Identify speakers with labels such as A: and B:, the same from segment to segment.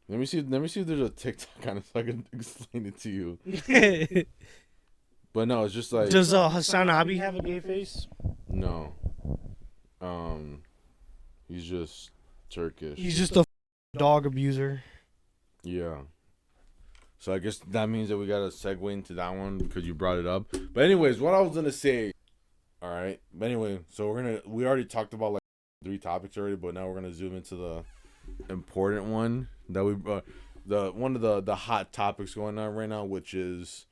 A: Let me see. Let me see if there's a TikTok on it so I can explain it to you. But no, it's just like
B: Does Hassan Abi have a gay face?
A: no. Um, he's just Turkish.
B: He's just a dog abuser.
A: Yeah. So I guess that means that we gotta segue into that one because you brought it up. But anyways, what I was gonna say. All right. But anyway, so we already talked about like 3 topics already, but now we're gonna zoom into the important one that the one of the hot topics going on right now, which is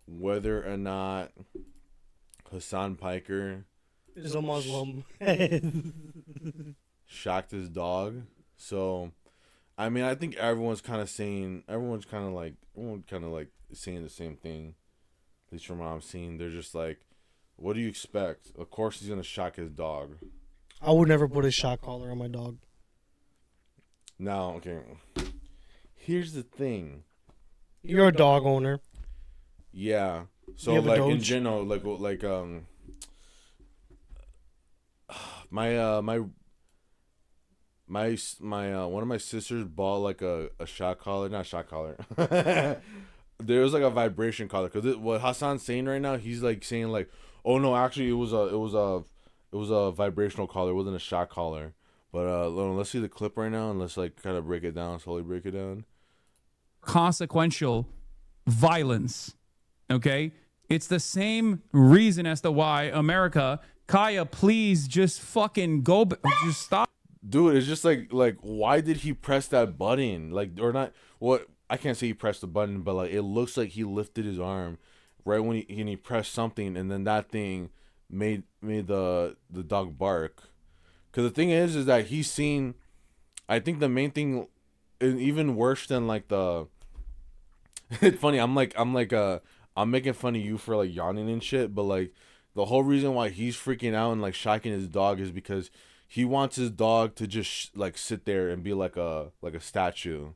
A: whether or not Hassan Piker
B: Is a Muslim.
A: shocked his dog. So, I mean, I think everyone's kind of like saying the same thing. At least from what I'm seeing, they're just like, what do you expect? Of course, he's gonna shock his dog.
B: I would never put a shock collar on my dog.
A: Now, okay, here's the thing.
B: You're a dog owner.
A: Yeah. So
B: You have a
A: like in
B: Doge?
A: general, my one of my sisters bought like a shock collar, not shock collar. There was like a vibration collar because what Hassan's saying right now, he's like saying like, oh no, actually it was a vibrational collar, it wasn't a shock collar. But let's see the clip right now and let's like kind of break it down, slowly break it down.
C: Consequential violence. Okay? It's the same reason as to why America, Kaya, please just fucking go, just stop.
A: Dude, it's just like why did he press that button? Like or not what I can't say he pressed the button, but like it looks like he lifted his arm right when he pressed something and then that thing made the dog bark. Cuz the thing is that he's seen I think the main thing is even worse than like the it's funny. I'm making fun of you for like yawning and shit, but like the whole reason why he's freaking out and like shocking his dog is because he wants his dog to just like sit there and be like a statue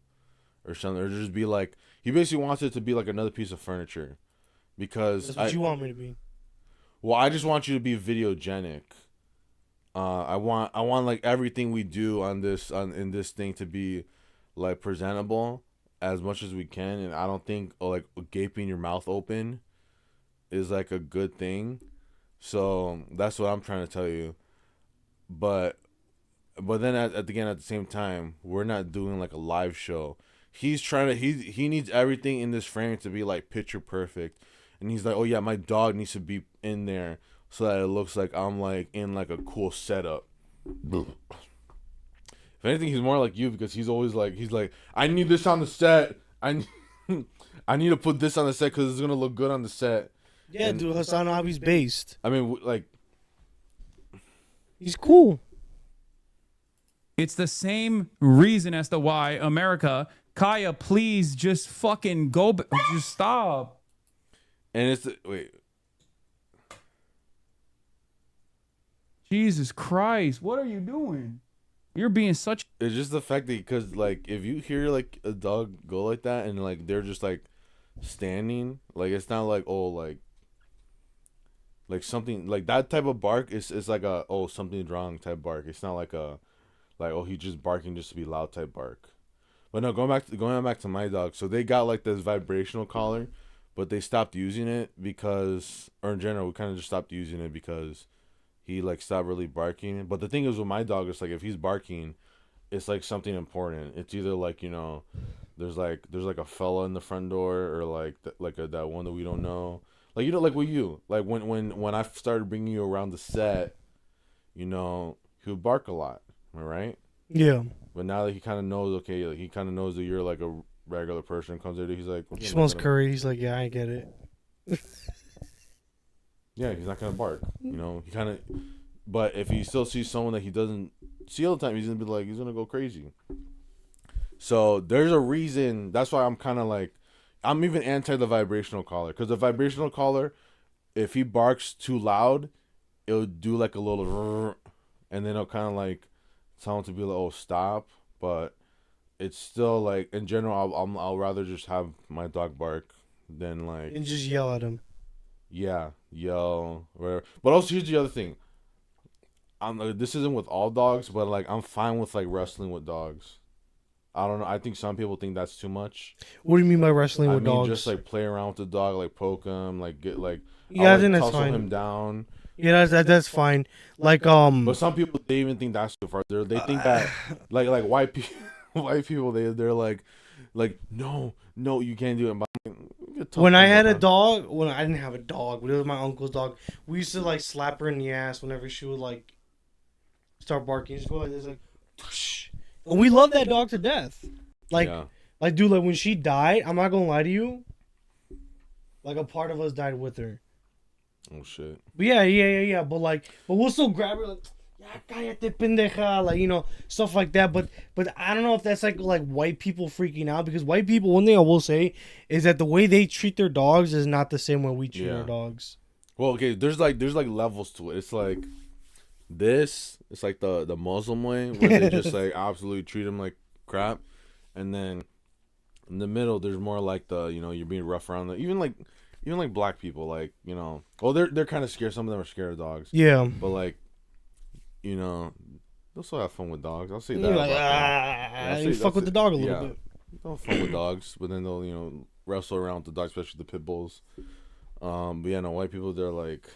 A: or something, or just be like he basically wants it to be like another piece of furniture. Because
B: That's what you want me to be.
A: well, I just want you to be videogenic. I want like everything we do on this on in this thing to be like presentable as much as we can, and I don't think like gaping your mouth open is like a good thing. So that's what I'm trying to tell you. But then at the same time, we're not doing like a live show. He's trying to he needs everything in this frame to be like picture perfect, and he's like, oh yeah, my dog needs to be in there so that it looks like I'm like in like a cool setup. If anything, he's more like you because he's like I need this on the set. I need to put this on the set because it's gonna look good on the set.
B: Yeah,
A: And
B: dude, Hassan Abi's based.
A: I mean, like
B: He's cool.
C: It's the same reason as to why America, Kaya, please just fucking go, just stop.
A: and it's wait.
C: Jesus Christ, what are you doing? You're being such.
A: It's just the fact that because like if you hear like a dog go like that and like they're just like standing, like it's not like oh like something like that type of bark is like a oh something's wrong type bark. It's not like a like oh he's just barking just to be loud type bark. But no, going back to my dog. So they got like this vibrational collar, but they stopped using it because or in general we kind of just stopped using it because he like stopped really barking. But the thing is with my dog, it's like if he's barking, it's like something important. It's either like there's like a fella in the front door or like that one that we don't know. Like like with you, like when I started bringing you around the set, he would bark a lot. Am I right?
B: Yeah.
A: But now that he kind of knows, okay, like, he kind of knows that you're like a regular person. Comes there, he's like,
B: He
A: okay, I'm not
B: smells
A: gonna,
B: curry. He's like, yeah, I get it.
A: yeah, he's not gonna bark. He kind of, but if he still sees someone that he doesn't see all the time, he's gonna be like, he's gonna go crazy. So there's a reason. That's why I'm kind of like, I'm even anti the vibrational collar because the vibrational collar, if he barks too loud, it'll do like a little, and then it'll kind of like tell him to be like, oh stop. But it's still like in general, I'll rather just have my dog bark than like
B: And just yell at him.
A: yeah yell whatever. But also here's the other thing. This isn't with all dogs, but like I'm fine with like wrestling with dogs. I don't know. I think some people think that's too much.
B: What do you mean by wrestling
A: I
B: with
A: mean,
B: dogs?
A: just like play around with the dog, like poke him, like get like,
B: Yeah, I
A: I'll
B: think
A: like
B: that's
A: tussle
B: fine.
A: him down.
B: Yeah, that's fine. Like
A: But some people they even think that's too far. They think that like white people, white people they're like no you can't do it. But I'm like, you can
B: when
A: tussle
B: I
A: him
B: had a
A: down.
B: dog, when I didn't have a dog, but it was my uncle's dog. We used to like slap her in the ass whenever she would like start barking. Just go like this, like, whoosh. And we love that dog to death. Like,
A: Yeah.
B: like, dude, like when she died, I'm not gonna lie to you. Like a part of us died with her.
A: Oh shit.
B: But yeah. But we'll still grab her like, ya cállate pendeja, like stuff like that. But I don't know if that's like white people freaking out because white people. One thing I will say is that the way they treat their dogs is not the same way we treat
A: Yeah.
B: our dogs.
A: Well, okay. There's like levels to it. It's like this. It's like the Muslim way where they just like absolutely treat them like crap, and then in the middle there's more like the you're being rough around the even like black people like well they're kind of scared. Some of them are scared of dogs,
B: Yeah.
A: but like they'll still have fun with dogs. I'll say that
B: You're like,
A: about them. Yeah, I'll
B: you
A: say-
B: fuck with the dog a little
A: yeah,
B: bit.
A: they'll have fun with dogs, but then they'll wrestle around with the dogs, especially the pit bulls. But yeah, no, white people they're like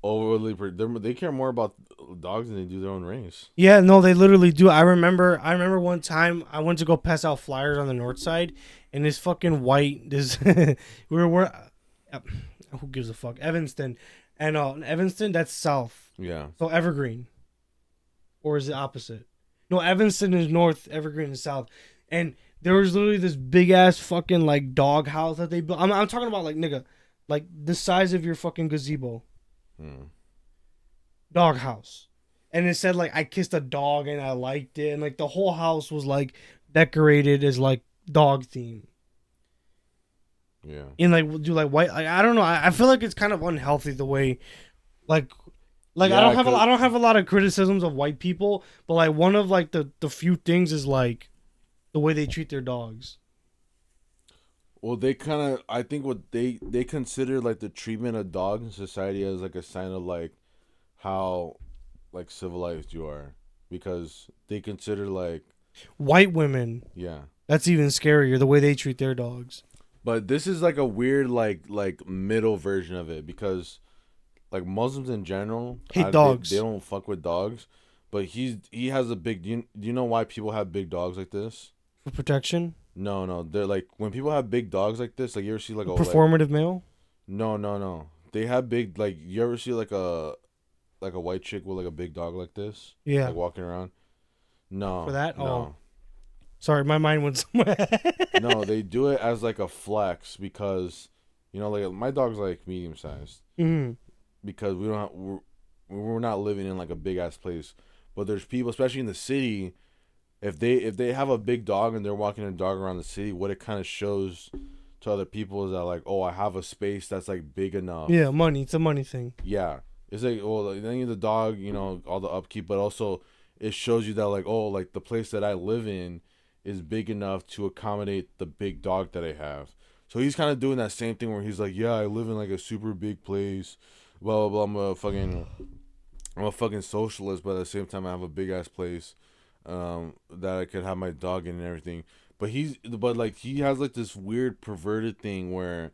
A: they care more about dogs than they do their own race.
B: Yeah, no, they literally do. I remember one time I went to go pass out flyers on the north side, and this fucking white we're who gives a fuck, Evanston, and Evanston that's south,
A: Yeah.
B: so Evergreen, or is it opposite? No, Evanston is north, Evergreen is south, and there was literally this big ass fucking like dog house that they built. I'm talking about like nigga, like the size of your fucking gazebo. Dog house, and it said like I kissed a dog and I liked it, and like the whole house was like decorated as like dog theme.
A: Yeah.
B: And like do like white, like, I don't know. I feel like it's kind of unhealthy the way, like I
A: Yeah,
B: don't have
A: 'cause-
B: I don't have a lot of criticisms of white people, but like one of like the few things is like the way they treat their dogs.
A: Well, they kind of, I think what they consider like the treatment of dogs in society as like a sign of like how like civilized you are, because they consider like
B: White women,
A: yeah.
B: that's even scarier the way they treat their dogs.
A: But this is like a weird like middle version of it because like Muslims in general
B: Hate dogs.
A: They don't fuck with dogs, but he has a big. Do you know why people have big dogs like this?
B: For protection,
A: No, they're like when people have big dogs like this. Like you ever see like a
B: performative male.
A: No. They have big like you ever see like a white chick with like a big dog like this?
B: Yeah.
A: Like walking around? No.
B: For that?
A: No.
B: Oh. Sorry, my mind went somewhere.
A: No, they do it as like a flex because like my dog's like medium sized.
B: Mhm.
A: Because we're not living in like a big ass place. But there's people, especially in the city, if they have a big dog and they're walking a dog around the city, what it kind of shows to other people is that like, oh, I have a space that's like big enough.
B: Yeah, money. It's a money thing.
A: Yeah. It's like, well, like, then you the dog, all the upkeep, but also it shows you that like, oh, like the place that I live in is big enough to accommodate the big dog that I have. So he's kind of doing that same thing where he's like, yeah, I live in like a super big place, blah blah blah. I'm a fucking socialist, but at the same time I have a big ass place, that I could have my dog in and everything. But like he has like this weird perverted thing where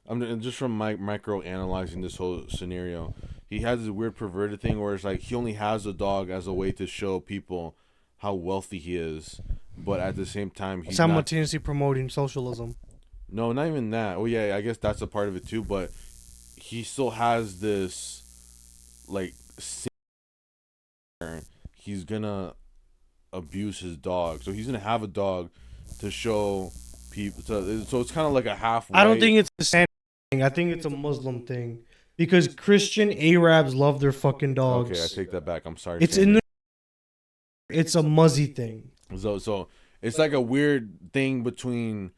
A: I'm just from micro analyzing this whole scenario. He has this weird perverted thing where it's like he only has a dog as a way to show people how wealthy he is, but at the same time he's not.
B: Simultaneously promoting socialism.
A: No, not even that. Oh yeah, I guess that's a part of it too. But he still has this, like, he's gonna abuse his dog. So he's gonna have a dog to show people. So it's kind of like a half.
B: I don't think it's a Sand thing. I think it's a Muslim thing because Christian Arabs love their fucking dogs.
A: Okay, I take that back. I'm sorry.
B: It's in the. It's a Muzzy thing.
A: So it's like a weird thing between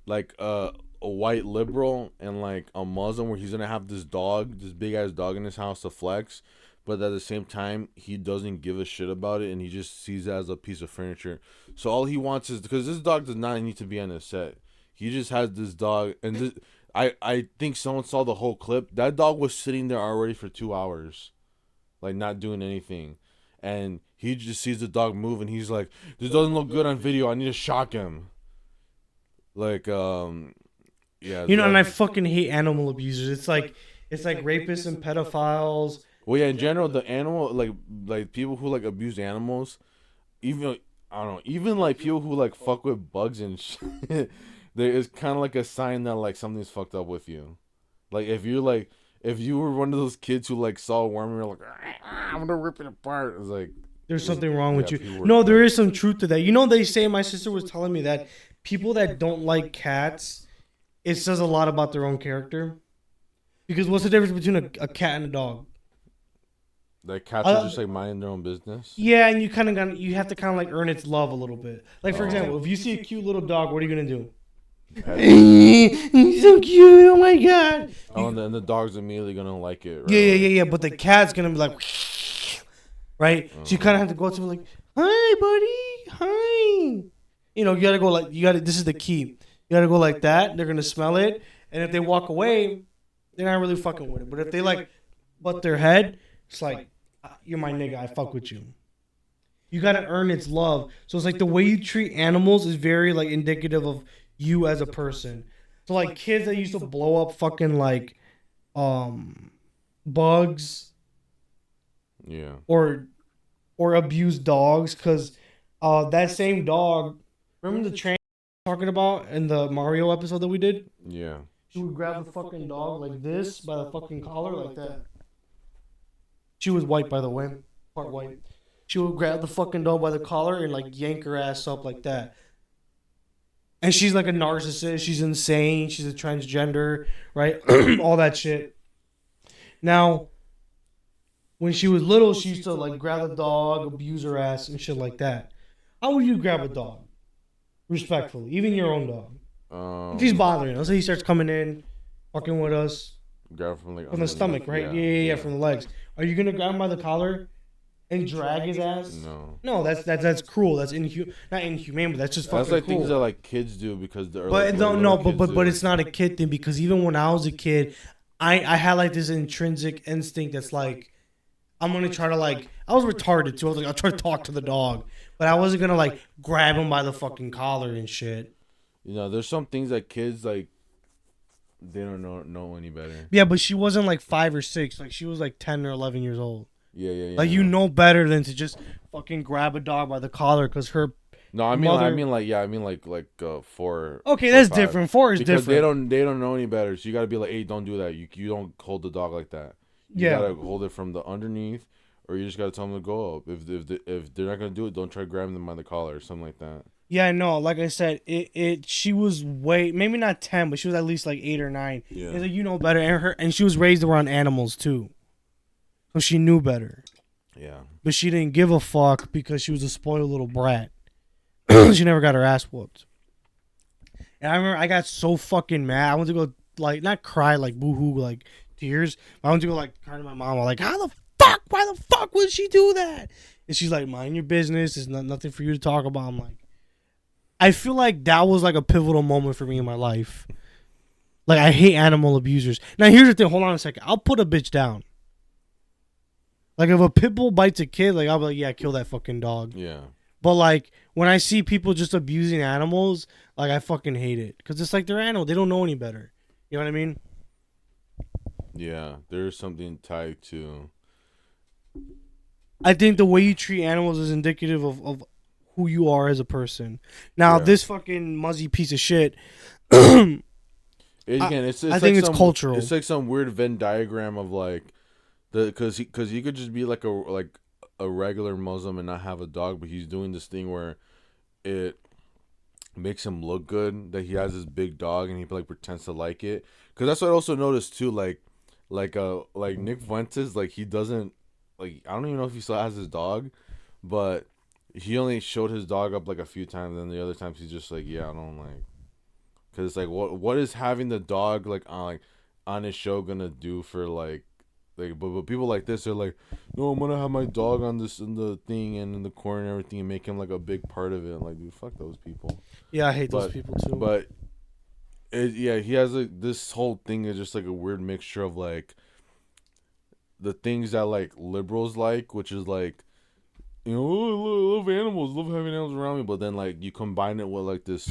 A: like a white liberal and like a Muslim where he's gonna have this big ass dog in his house to flex, but at the same time he doesn't give a shit about it and he just sees it as a piece of furniture. So all he wants is, because this dog does not need to be on his set. He just has this dog, and I think someone saw the whole clip. That dog was sitting there already for 2 hours, like not doing anything. and he just sees the dog move, and he's like, "This doesn't look good on video. I need to shock him." Like, yeah.
B: You know, and I fucking hate animal abusers. It's like rapists and pedophiles.
A: Well, yeah. In general, the animal like people who like abuse animals, even I don't know, even like people who like fuck with bugs and shit, there is kind of like a sign that like something's fucked up with you. Like if you were one of those kids who like saw a worm and you're like, I'm gonna rip it apart. It's like
B: There's something wrong with
A: yeah,
B: you.
A: people were
B: No, there is some truth to that. You know, they say, my sister was telling me that people that don't like cats, it says a lot about their own character. Because what's the difference between a cat and a dog?
A: like cats are just like minding their own business.
B: Yeah, and you have to kind of like earn its love a little bit. Like for example, if you see a cute little dog, what are you gonna do? He's so cute. Oh my god.
A: Oh, and then the dog's immediately gonna like it. Right?
B: Yeah. But the cat's gonna be like, right? So you kind of have to go to him like, hi, buddy, hi. You know, you gotta go like This is the key. You gotta go like that. They're gonna smell it, and if they walk away, they're not really fucking with it. But if they like butt their head, it's like, you're my nigga. I fuck with you. You gotta earn its love. So it's like the way you treat animals is very like indicative of you as a person. So like kids that used to blow up fucking like bugs
A: Yeah.
B: or abuse dogs, because that same dog, remember the train talking about in the Mario episode that we did?
A: Yeah.
B: She would grab the fucking dog like this by the fucking collar like that. She was white, by the way, part white. She would grab the fucking dog by the collar and like yank her ass up like that. And she's like a narcissist. She's insane. She's a transgender, right? All that shit. Now, when she was little, she used to like grab the dog, abuse her ass, and shit like that. How would you grab a dog? Respectfully, even your own dog. If he's bothering us, he starts coming in, fucking with us,
A: grab from like
B: from the stomach, right? Yeah, from the legs. Are you gonna grab him by the collar and drag his ass? No, that's cruel. That's not inhumane, but that's just fucking
A: That's like
B: cruel.
A: things that like kids do because they're.
B: But
A: like,
B: but it's not a kid thing, because even when I was a kid, I had like this intrinsic instinct that's like, I'm gonna try to like, I was retarded too. I was like, I'll try to talk to the dog, but I wasn't gonna like grab him by the fucking collar and shit.
A: You know, there's some things that kids like. They don't know any better.
B: Yeah, but she wasn't like 5 or 6. Like she was like 10 or 11 years old.
A: Yeah.
B: Like you know better than to just fucking grab a dog by the collar because her.
A: No, I mean like 4.
B: Okay, that's
A: 5.
B: different. 4 is
A: because
B: different.
A: they don't know any better. So you gotta be like, hey, don't do that. You don't hold the dog like that. You gotta hold it from the underneath, or you just gotta tell them to go up. If they're not gonna do it, don't try grabbing them by the collar or something like that.
B: Yeah, no, like I said, she was maybe not 10, but she was at least like 8 or 9.
A: Yeah.
B: It's like, you know better, and she was raised around animals too, so she knew better.
A: Yeah.
B: But she didn't give a fuck because she was a spoiled little brat. She never got her ass whooped. And I remember I got so fucking mad. I went to go like not cry like boohoo like tears. I went to go like cry to my mom. I'm like, how the fuck? Why the fuck would she do that? And she's like, mind your business. There's nothing for you to talk about. I'm like. I feel like that was like a pivotal moment for me in my life. Like, I hate animal abusers. Now, here's the thing. Hold on a second. I'll put a bitch down. Like, if a pit bull bites a kid, like, I'll be like, yeah, kill that fucking dog.
A: Yeah.
B: But, like, when I see people just abusing animals, like, I fucking hate it. Because it's like they're animals. They don't know any better. You know what I mean?
A: Yeah. There's something tied to...
B: I think the way you treat animals is indicative of who you are as a person. Now, this fucking muzzy piece of shit...
A: Again, it's
B: I
A: like
B: think it's cultural.
A: It's like some weird Venn diagram of like because he could just be like a regular Muslim and not have a dog, but he's doing this thing where it makes him look good that he has this big dog and he like pretends to like it. Because that's what I also noticed too. Like Nick Fuentes, like he doesn't like I don't even know if he still has his dog, but he only showed his dog up like a few times, and the other times he's just like, yeah, I don't like. Cause it's like what is having the dog like on his show gonna do for but people like this are like, no, I'm gonna have my dog on this in the thing and in the corner and everything and make him like a big part of it. Like, dude, fuck those people.
B: Yeah, I hate those people too.
A: But he has like this whole thing is just like a weird mixture of like the things that like liberals like, which is like you know, I love animals, love having animals around me. But then like you combine it with like this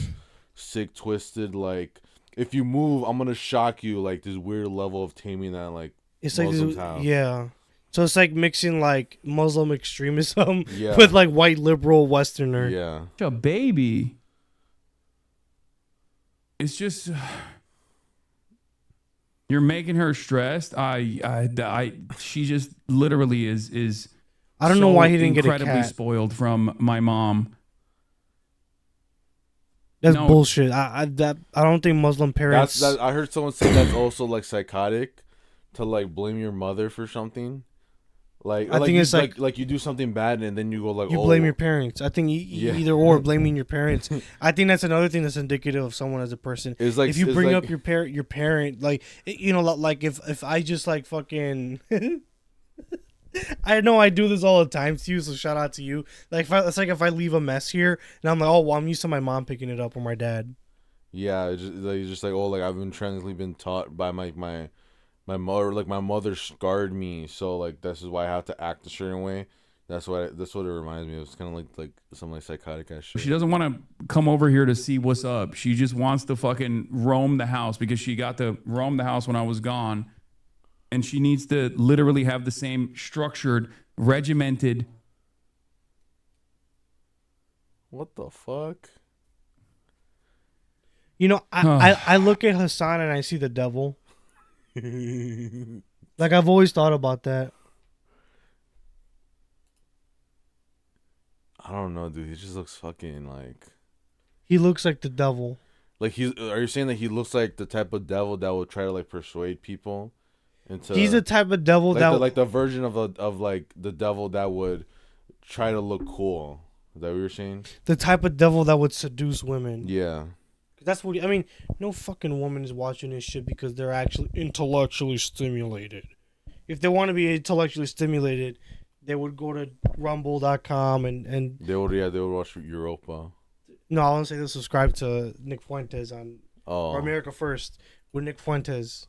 A: sick, twisted like, if you move, I'm gonna shock you. Like this weird level of taming that like
B: It's like
A: Muslims
B: this,
A: have.
B: yeah. So it's like mixing like Muslim extremism
A: Yeah.
B: with like white liberal Westerner.
A: Yeah.
C: A baby. It's just you're making her stressed. She just literally is.
B: I don't know why he didn't get a
C: incredibly
B: cat.
C: spoiled from my mom.
B: That's
C: No.
B: bullshit. I don't think Muslim parents.
A: I heard someone say that's also like psychotic, to like blame your mother for something. Like
B: I think it's like
A: you do something bad and then you go like,
B: you
A: oh,
B: blame your parents. I think
A: Yeah.
B: either or blaming your parents. I think that's another thing that's indicative of someone as a person.
A: It's like
B: If you
A: it's
B: bring
A: like-
B: up your parent, like you know, like if I just like fucking. I know I do this all the time to you, so shout out to you. Like it's like if I leave a mess here and I'm like, oh well, I'm used to my mom picking it up or my dad.
A: Yeah, it's just like oh, like I've been taught by my mother, like my mother scarred me, so like this is why I have to act a certain way. That's what it reminds me of. It's kind of like some like psychotic ass shit.
C: She doesn't want to come over here to see what's up. She just wants to fucking roam the house because she got to roam the house when I was gone. And she needs to literally have the same structured, regimented.
A: What the fuck?
B: You know, I look at Hassan and I see the devil. Like I've always thought about that.
A: I don't know, dude. He just looks fucking like
B: He looks like the devil.
A: are you saying that he looks like the type of devil that will try to like persuade people into
B: He's the type of devil
A: like
B: that
A: like the version of like the devil that would try to look cool. Is that what you're saying?
B: the type of devil that would seduce women.
A: Yeah.
B: That's what I mean. No fucking woman is watching this shit because they're actually intellectually stimulated. If they want to be intellectually stimulated, they would go to rumble.com and
A: They would watch Europa.
B: no, I want to say they subscribe to Nick Fuentes on or
A: Oh.
B: America First with Nick Fuentes.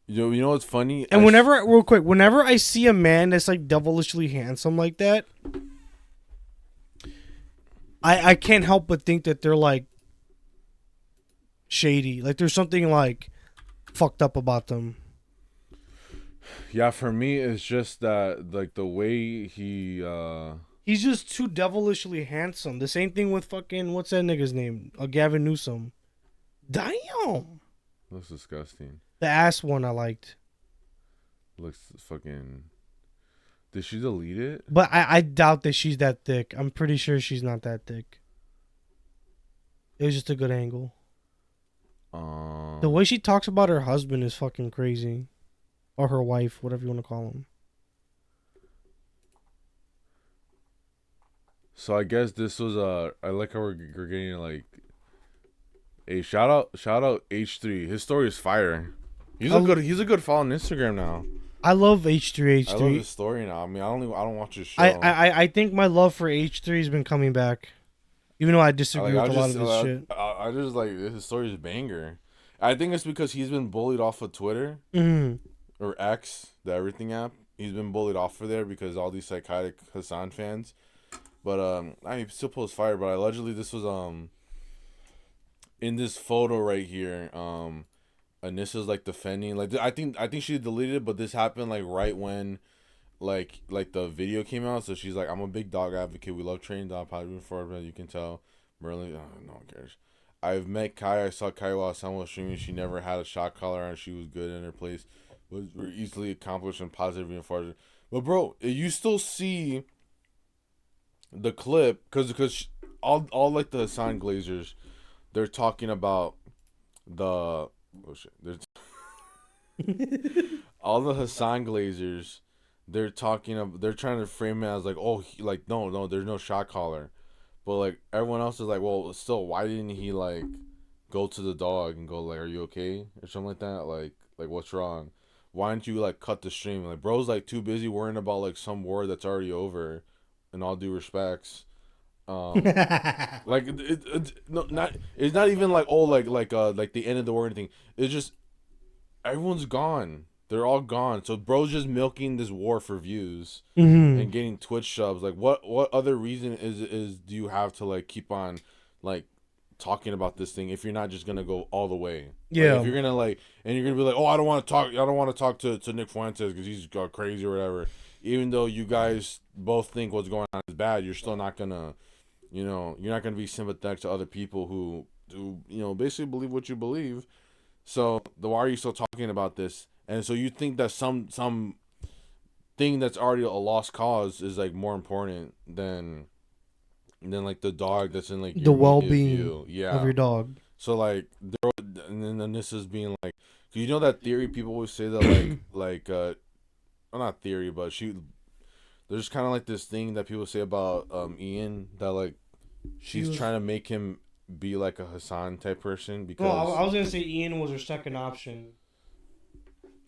A: You know what's funny?
B: And whenever I see a man that's like devilishly handsome like that, I can't help but think that they're like shady. Like there's something like fucked up about them.
A: Yeah, for me it's just that like the way he
B: He's just too devilishly handsome. The same thing with fucking what's that nigga's name? Gavin Newsom. Damn.
A: looks disgusting.
B: The ass one I liked.
A: Looks fucking. Did she delete it?
B: But I doubt that she's that thick. I'm pretty sure she's not that thick. It was just a good angle. The way she talks about her husband is fucking crazy. Or her wife, whatever you want to call him.
A: So I guess this was I like how we're getting like a shout out H3. His story is fire. He's a good follow on Instagram now.
B: I love H3H3.
A: I love his story now. I mean, I don't watch his show.
B: I think my love for H3 has been coming back. Even though I disagree
A: Like,
B: with a lot of this shit.
A: I just like his story is a banger. I think it's because he's been bullied off of Twitter or X, the everything app. He's been bullied off of there because all these psychotic Hassan fans. But he still posts fire. But allegedly this was in this photo right here. Anissa's like defending. Like I think she deleted it, but this happened like right when like the video came out. So she's like, I'm a big dog advocate. We love training dog probably before, but you can tell. Merlin, no one cares. I've met Kai. I saw Kai while Hassan was streaming. She never had a shot collar and she was good in her place. Was easily accomplished and positive reinforcement. But bro, you still see the clip because all like the Hassan Glazers, they're talking about the all the Hassan Glazers, they're trying to frame it as like, oh, no, there's no shot caller, but like everyone else is like, well, still, why didn't he like go to the dog and go like, are you okay or something like that? Like what's wrong? Why don't you like cut the stream? Like bro's like too busy worrying about like some war that's already over. In all due respects, like it's not even like the end of the war or anything. It's just everyone's gone. They're all gone. So bro's just milking this war for views
B: Mm-hmm.
A: and getting Twitch subs. Like what other reason is do you have to like keep on like talking about this thing if you're not just gonna go all the way?
B: Yeah.
A: Like, if you're gonna like and you're gonna be like, oh, I don't want to talk to Nick Fuentes because he's crazy or whatever. Even though you guys both think what's going on is bad, you're still not gonna, you're not gonna be sympathetic to other people who basically believe what you believe. So why are you still talking about this? And so you think that some thing that's already a lost cause is like more important than like the dog that's in like
B: The
A: your immediate
B: well-being
A: view. Yeah.
B: of your dog.
A: So like and then this is being like, you know that theory people always say that well, not theory, but there's kind of like this thing that people say about Ian that like she's trying to make him be like a Hassan type person because
B: No, I was gonna say Ian was her second option.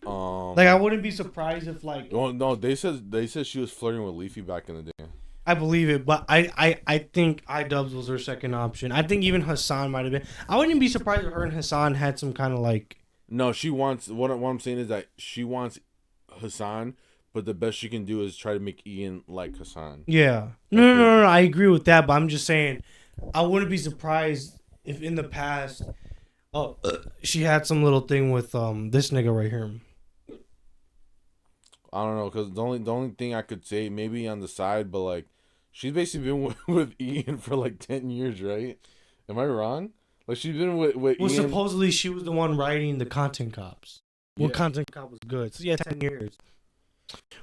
B: Like I wouldn't be surprised if like.
A: Well, no, they said she was flirting with Leafy back in the day.
B: I believe it, but I think iDubbbz was her second option. I think even Hassan might have been. I wouldn't be surprised if her and Hassan had some kind of like.
A: No, she wants what I'm saying is that she wants Hassan, but the best she can do is try to make Ian like Hassan.
B: Yeah. No. I agree with that, but I'm just saying, I wouldn't be surprised if in the past, she had some little thing with this nigga right here.
A: I don't know, because the only thing I could say maybe on the side, but like she's basically been with Ian for like 10 years, right? Am I wrong? Like she's been with
B: Well,
A: Ian.
B: supposedly she was the one writing the Content Cops. Well,
A: Yeah.
B: Content Cop was good. So yeah, 10 years.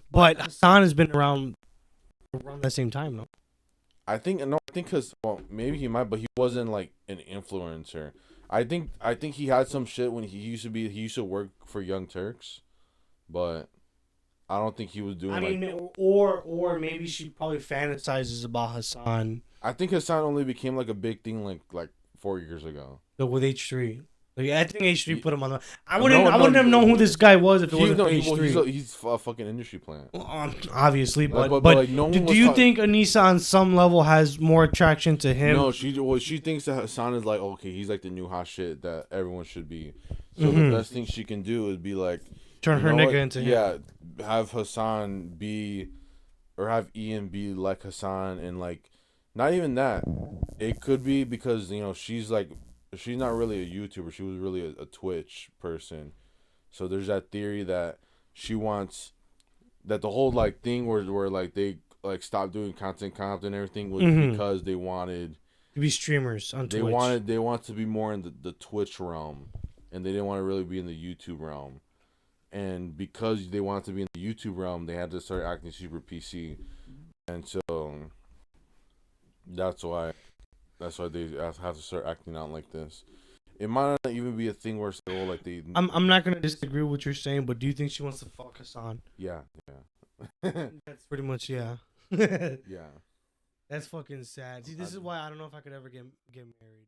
B: But Hassan has been around that same time, though.
A: I think because well maybe he might, but he wasn't like an influencer. I think he had some shit when he used to work for Young Turks, but I don't think he was doing.
B: I mean, or maybe she probably fantasizes about Hassan.
A: I think Hassan only became like a big thing like 4 years ago.
B: But with H3. Like, I think H3 put him on the. I
A: No,
B: wouldn't have known who this guy was if it wasn't for H3.
A: He's a fucking industry plant.
B: Obviously, but
A: like, no one
B: do
A: was
B: you think Anissa on some level has more attraction to him?
A: No, she thinks that Hassan is like, okay, he's like the new hot shit that everyone should be. So the best thing she can do is be like,
B: turn her nigga into him.
A: Yeah, have Hassan be, or have Ian be like Hassan, and like, not even that. It could be because she's not really a YouTuber. She was really a Twitch person. So there's that theory that she wants that the whole like thing where like they like stopped doing content and everything was because they wanted
B: to be streamers on Twitch.
A: They want to be more in the Twitch realm, and they didn't want to really be in the YouTube realm. And because they wanted to be in the YouTube realm, they had to start acting super PC, and so that's why they have to start acting out like this. It might not even be a thing where it's like they.
B: I'm not gonna disagree with what you're saying, but do you think she wants to fuck Hassan?
A: Yeah.
B: That's pretty much yeah.
A: Yeah.
B: That's fucking sad. See, this is why I don't know if I could ever get married.